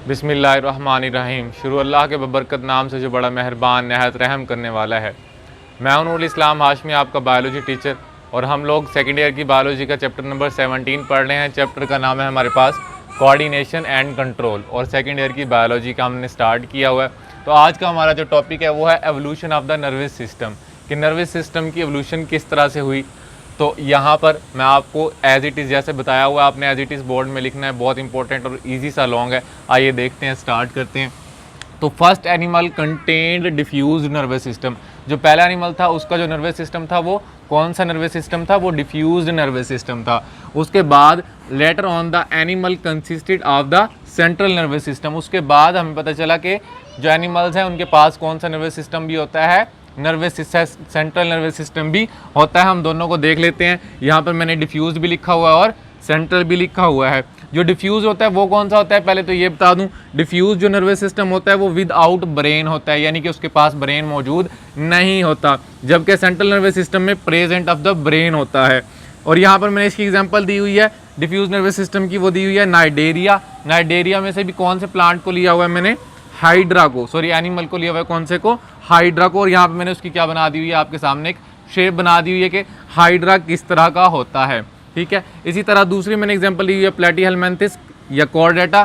बिस्मिल्लाहिर्रहमानिर्रहीम। शुरू अल्लाह के बबरकत नाम से जो बड़ा मेहरबान नहायत रहम करने वाला है। मैं हूं नूरुल इस्लाम हाशमी, आपका बायोलॉजी टीचर, और हम लोग सेकेंड ईयर की बायोलॉजी का चैप्टर नंबर 17 पढ़ रहे हैं। चैप्टर का नाम है हमारे पास कोऑर्डिनेशन एंड कंट्रोल, और सेकेंड ईयर की बायोलॉजी का हमने स्टार्ट किया हुआ है। तो आज का हमारा जो टॉपिक है वो है evolution of the nervous system, कि नर्वस सिस्टम की एवोल्यूशन किस तरह से हुई। तो यहाँ पर मैं आपको एज इट इज़ जैसे बताया हुआ, आपने एज इट इज़ बोर्ड में लिखना है, बहुत इंपॉर्टेंट और इजी सा लॉन्ग है। आइए देखते हैं, स्टार्ट करते हैं। तो first animal contained diffuse nervous system. जो पहला एनिमल था उसका जो नर्वस सिस्टम था वो कौन सा नर्वस सिस्टम था? वो डिफ्यूज नर्वस सिस्टम था। उसके बाद later on the animal consisted of the central nervous system. उसके बाद हमें पता चला कि जो एनिमल्स हैं उनके पास कौन सा नर्वस सिस्टम भी होता है, सेंट्रल नर्वस सिस्टम भी होता है। हम दोनों को देख लेते हैं। यहाँ पर मैंने डिफ्यूज भी लिखा हुआ है और सेंट्रल भी लिखा हुआ है। जो डिफ्यूज होता है वो कौन सा होता है? पहले तो ये बता दूं, डिफ्यूज जो नर्वस सिस्टम होता है वो विदाउट ब्रेन होता है, यानी कि उसके पास ब्रेन मौजूद नहीं होता, जबकि सेंट्रल नर्वस सिस्टम में प्रेजेंट ऑफ द ब्रेन होता है। और यहाँ पर मैंने इसकी एग्जांपल दी हुई है डिफ्यूज नर्वस सिस्टम की, वो दी हुई है नाइडेरिया। नाइडेरिया में से भी कौन से प्लांट को लिया हुआ है मैंने? हाइड्रा को, सॉरी एनिमल को लिया हुआ है। कौन से को? हाइड्रा को। और यहाँ पे मैंने उसकी क्या बना दी हुई है, आपके सामने एक शेप बना दी हुई है कि हाइड्रा किस तरह का होता है। ठीक है। इसी तरह दूसरी मैंने एग्जांपल ली हुई है प्लेटीहेलमिन्थस या कॉर्डेटा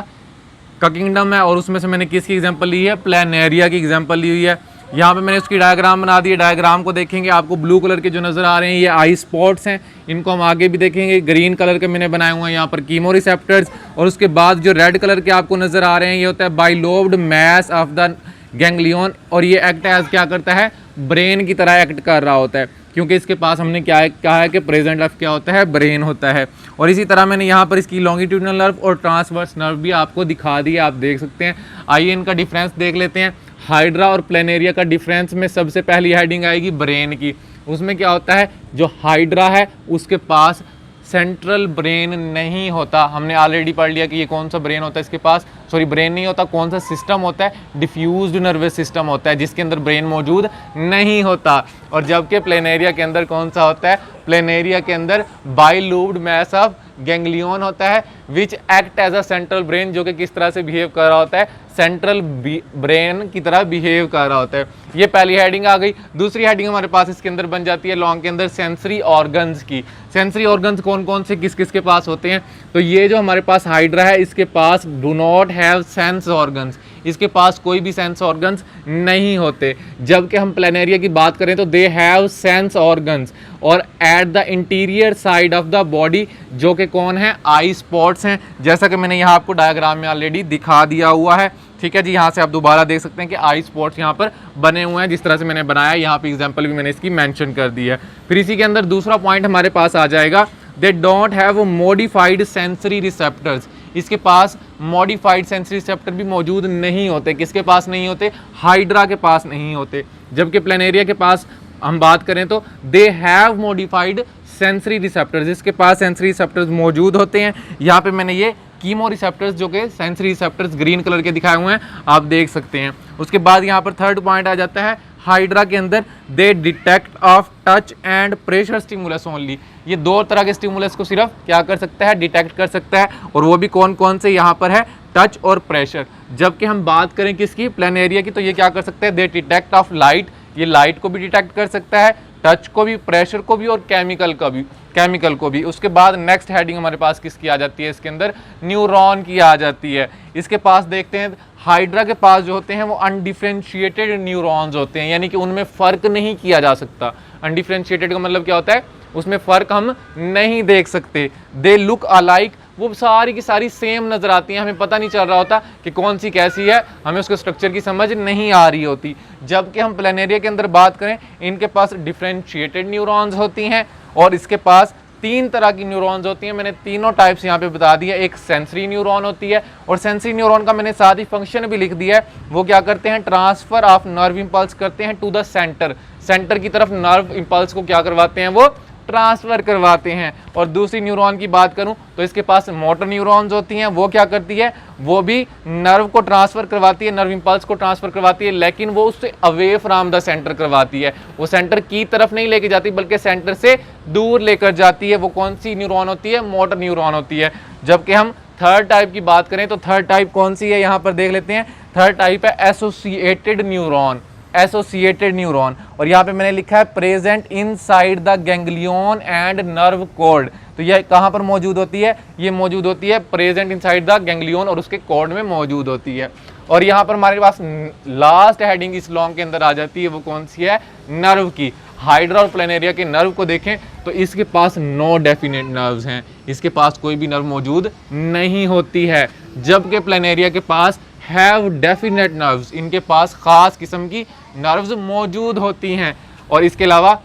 का किंगडम है, और उसमें से मैंने किसकी एग्जांपल ली है? प्लेनेरिया की एग्जांपल ली हुई है। यहाँ पे मैंने उसकी डायग्राम बना दी है। डायग्राम को देखेंगे, आपको ब्लू कलर के जो नज़र आ रहे हैं ये आई स्पॉट्स हैं, इनको हम आगे भी देखेंगे। ग्रीन कलर के मैंने बनाए हुए हैं यहाँ पर कीमोरिसेप्टर्स, और उसके बाद जो रेड कलर के आपको नज़र आ रहे हैं ये होता है bilobed mass of the ganglion, और ये एक्ट एज क्या करता है? ब्रेन की तरह एक्ट कर रहा होता है, क्योंकि इसके पास हमने क्या कहा है कि प्रेजेंट ऑफ क्या होता है? ब्रेन होता है। और इसी तरह मैंने यहाँ पर इसकी लॉन्गिट्यूडनल नर्व और ट्रांसवर्स नर्व भी आपको दिखा दी है, आप देख सकते हैं। आइए इनका डिफरेंस देख लेते हैं। हाइड्रा और प्लेनेरिया का डिफरेंस में सबसे पहली हेडिंग आएगी ब्रेन की। उसमें क्या होता है, जो हाइड्रा है उसके पास सेंट्रल ब्रेन नहीं होता। हमने ऑलरेडी पढ़ लिया कि ये कौन सा ब्रेन होता है इसके पास, सॉरी ब्रेन नहीं होता, कौन सा सिस्टम होता है? डिफ्यूज्ड नर्वस सिस्टम होता है, जिसके अंदर ब्रेन मौजूद नहीं होता। और जबकि प्लेनेरिया के अंदर कौन सा होता है? प्लेनेरिया के अंदर बाइलोब्ड मैस ऑफ गैंग्लियन होता है, which act as a central brain, जो कि किस तरह से बिहेव कर रहा होता है? सेंट्रल ब्रेन की तरह बिहेव कर रहा होता है। ये पहली हेडिंग आ गई। दूसरी हेडिंग हमारे पास इसके अंदर बन जाती है लॉन्ग के अंदर सेंसरी ऑर्गन्स की। सेंसरी ऑर्गन्स कौन कौन से किस किस के पास होते हैं? तो ये जो हमारे पास हाइड्रा है इसके पास do not have sense organs, इसके पास कोई भी सेंस ऑर्गन्स नहीं होते। जबकि हम प्लेनेरिया की बात करें तो दे हैव सेंस ऑर्गन्स, और at the interior side of the body, जो कि कौन है? आई स्पॉट्स हैं, जैसा कि मैंने यहाँ आपको डायग्राम में ऑलरेडी दिखा दिया हुआ है। ठीक है जी, यहाँ से आप दोबारा देख सकते हैं कि आई स्पॉट्स यहाँ पर बने हुए हैं, जिस तरह से मैंने बनाया। यहाँ पे एग्जांपल भी मैंने इसकी मेंशन कर दी है। फिर इसी के अंदर दूसरा पॉइंट हमारे पास आ जाएगा, they don't have modified sensory receptors. इसके पास मॉडिफाइड सेंसरी रिसेप्टर भी मौजूद नहीं होते। किसके पास नहीं होते? हाइड्रा के पास नहीं होते। जबकि प्लेनेरिया के पास हम बात करें तो they have modified sensory receptors, इसके पास सेंसरी रिसेप्टर्स मौजूद होते हैं। यहाँ पे मैंने ये कीमो रिसेप्टर्स जो कि सेंसरी रिसेप्टर्स ग्रीन कलर के दिखाए हुए हैं, आप देख सकते हैं। उसके बाद यहाँ पर थर्ड पॉइंट आ जाता है, हाइड्रा के अंदर दे detect of touch and pressure stimulus only. ये दो तरह के स्टिमुलस को सिर्फ क्या कर सकता है? डिटेक्ट कर सकता है, और वो भी कौन कौन से? यहाँ पर है टच और प्रेशर। जबकि हम बात करें किसकी? प्लेनेरिया की, तो ये क्या कर सकते हैं? दे डिटेक्ट ऑफ लाइट, ये लाइट को भी डिटेक्ट कर सकता है, टच को भी, प्रेशर को भी, और केमिकल को भी। उसके बाद नेक्स्ट हेडिंग हमारे पास किसकी आ जाती है? इसके अंदर न्यूरॉन की आ जाती है। इसके पास देखते हैं, हाइड्रा के पास जो होते हैं वो अनडिफरेंशिएटेड न्यूरॉन्स होते हैं, यानी कि उनमें फ़र्क नहीं किया जा सकता। अनडिफरेंशिएटेड का मतलब क्या होता है? उसमें फ़र्क हम नहीं देख सकते। दे लुक अलाइक, वो सारी की सारी सेम नज़र आती हैं, हमें पता नहीं चल रहा होता कि कौन सी कैसी है, हमें उसके स्ट्रक्चर की समझ नहीं आ रही होती। जबकि हम प्लेनेरिया के अंदर बात करें, इनके पास डिफरेंशिएटेड न्यूरॉन्स होती हैं, और इसके पास तीन तरह की न्यूरॉन्स होती हैं। मैंने तीनों टाइप्स यहाँ पे बता दिया। एक सेंसरी न्यूरॉन होती है, और सेंसरी न्यूरॉन का मैंने साथ ही फंक्शन भी लिख दिया है। वो क्या करते हैं? ट्रांसफर ऑफ नर्व इंपल्स करते हैं टू द सेंटर की तरफ नर्व इंपल्स को क्या करवाते हैं? वो ट्रांसफर करवाते हैं। और दूसरी न्यूरॉन की बात करूं तो इसके पास मोटर न्यूरॉन्स होती हैं, वो क्या करती है? वो भी नर्व को ट्रांसफर करवाती है, नर्व इंपल्स को ट्रांसफर करवाती है, लेकिन वो उससे अवे फ्रॉम द सेंटर करवाती है। वो सेंटर की तरफ नहीं लेके जाती बल्कि सेंटर से दूर लेकर जाती है। वो कौन सी न्यूरॉन होती है? मोटर न्यूरॉन होती है। जबकि हम थर्ड टाइप की बात करें तो थर्ड टाइप कौन सी है, यहाँ पर देख लेते हैं। थर्ड टाइप है एसोसिएटेड न्यूरॉन, एसोसिएटेड न्यूरॉन। और यहाँ पे मैंने लिखा है present inside the ganglion and nerve cord. तो यह कहाँ पर मौजूद होती है, ये मौजूद होती है प्रेजेंट इनसाइड द गैंग्लियन और उसके कॉर्ड में मौजूद होती है। और यहाँ पर हमारे पास लास्ट हेडिंग इस लॉन्ग के अंदर आ जाती है, वो कौन सी है, नर्व की। हाइड्रा और प्लेनेरिया के नर्व को देखें तो इसके पास नो डेफिनेट नर्व्स हैं, इसके पास कोई भी नर्व मौजूद नहीं होती है, जबकि प्लेनेरिया के पास हैव डेफिनेट नर्व्स, इनके पास खास किस्म की नर्व्स मौजूद होती हैं। और इसके अलावा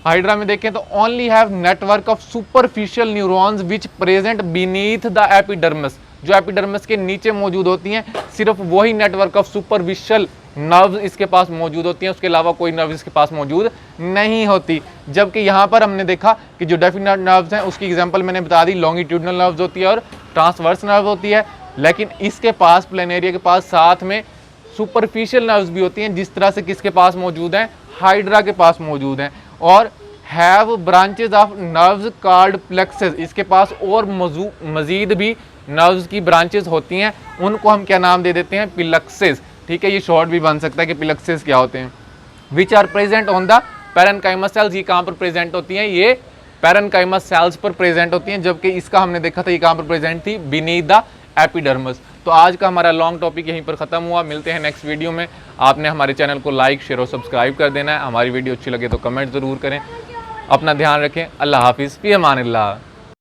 हाइड्रा में देखें तो only have network of superficial neurons which present beneath the epidermis, जो एपिडर्मिस के नीचे मौजूद होती हैं, सिर्फ वही नेटवर्क ऑफ सुपरफिशियल नर्व्स इसके पास मौजूद होती हैं, उसके अलावा कोई नर्व इसके पास मौजूद नहीं होती। जबकि यहाँ पर हमने देखा कि जो डेफिनेट नर्व्स हैं उसकी एग्जांपल मैंने बता दी, लॉन्गिट्यूडनल नर्व्स होती है और ट्रांसवर्स नर्व होती है। लेकिन इसके पास प्लेनेरिया के पास साथ में सुपरफिशियल नर्व्स भी होती हैं, जिस तरह से किसके पास मौजूद हैं, हाइड्रा के पास मौजूद हैं। और have branches of nerves called plexuses, इसके पास और मजीद भी नर्व्स की ब्रांचेस होती हैं, उनको हम क्या नाम दे देते हैं, प्लेक्सेस। ठीक है, ये शॉर्ट भी बन सकता है कि प्लेक्सेस क्या होते हैं। Which are present on the parenchymous cells, ये कहाँ पर प्रेजेंट होती हैं, ये पैरेन्काइमस सेल्स पर प्रेजेंट होती हैं, जबकि इसका हमने देखा था ये कहाँ पर प्रेजेंट थी, बीनीथ द एपिडर्मिस। तो आज का हमारा लॉन्ग टॉपिक यहीं पर ख़त्म हुआ। मिलते हैं नेक्स्ट वीडियो में। आपने हमारे चैनल को लाइक, शेयर और सब्सक्राइब कर देना है। हमारी वीडियो अच्छी लगे तो कमेंट ज़रूर करें। अपना ध्यान रखें। अल्लाह हाफिज़, फ़ी अमानिल्लाह।